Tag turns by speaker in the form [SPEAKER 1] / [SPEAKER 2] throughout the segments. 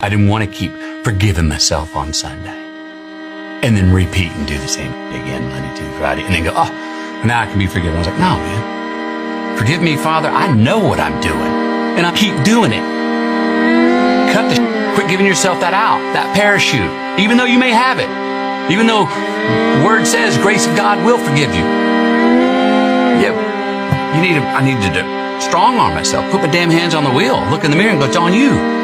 [SPEAKER 1] I didn't want to keep forgiving myself on Sunday and then repeat and do the same again Monday, Tuesday, Friday, and then go, oh, now I can be forgiven. I was like, no, man. Forgive me, Father. I know what I'm doing, and I keep doing it. Quit giving yourself that out, that parachute, even though you may have it, even though word says grace of God will forgive you. Yeah, I need to strong arm myself, put my damn hands on the wheel, look in the mirror and go, it's on you.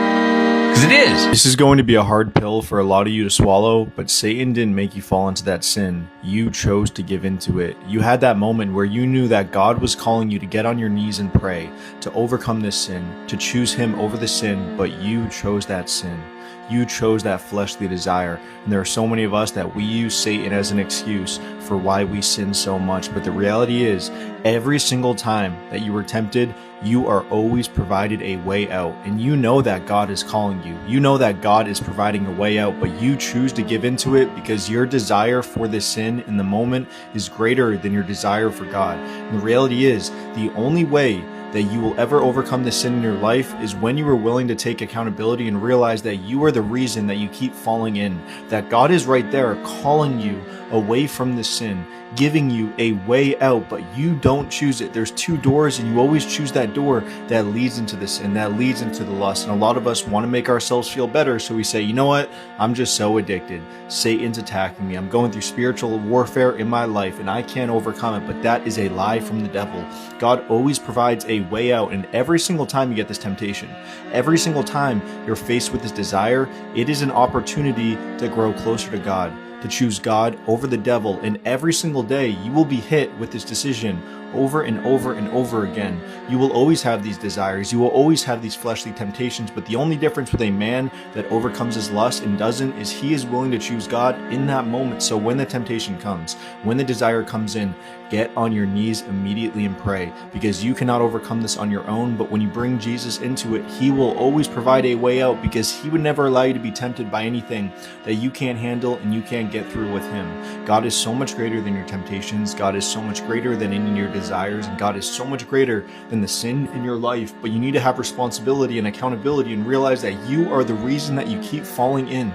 [SPEAKER 1] Because it is.
[SPEAKER 2] This is going to be a hard pill for a lot of you to swallow, but Satan didn't make you fall into that sin. You chose to give into it. You had that moment where you knew that God was calling you to get on your knees and pray, to overcome this sin, to choose him over the sin, but you chose that sin. You chose that fleshly desire. And there are so many of us that we use Satan as an excuse for why we sin so much. But the reality is, every single time that you were tempted, you are always provided a way out. And you know that God is calling you. You know that God is providing a way out, but you choose to give into it because your desire for this sin in the moment is greater than your desire for God. And the reality is, the only way that you will ever overcome the sin in your life is when you are willing to take accountability and realize that you are the reason that you keep falling in, that God is right there calling you away from the sin, giving you a way out, but you don't choose it. There's two doors and you always choose that door that leads into the sin, that leads into the lust. And a lot of us want to make ourselves feel better, so we say, you know what, I'm just so addicted. Satan's attacking me. I'm going through spiritual warfare in my life and I can't overcome it. But that is a lie from the devil. God always provides a way out, and every single time you get this temptation, every single time you're faced with this desire, it is an opportunity to grow closer to God, to choose God over the devil. And every single day you will be hit with this decision over and over and over again. You will always have these desires. You will always have these fleshly temptations. But the only difference with a man that overcomes his lust and doesn't is he is willing to choose God in that moment. So when the temptation comes, when the desire comes in, get on your knees immediately and pray, because you cannot overcome this on your own. But when you bring Jesus into it, he will always provide a way out, because he would never allow you to be tempted by anything that you can't handle and you can't get through with him. God is so much greater than your temptations. God is so much greater than any of your desires, and God is so much greater than the sin in your life. But you need to have responsibility and accountability and realize that you are the reason that you keep falling in.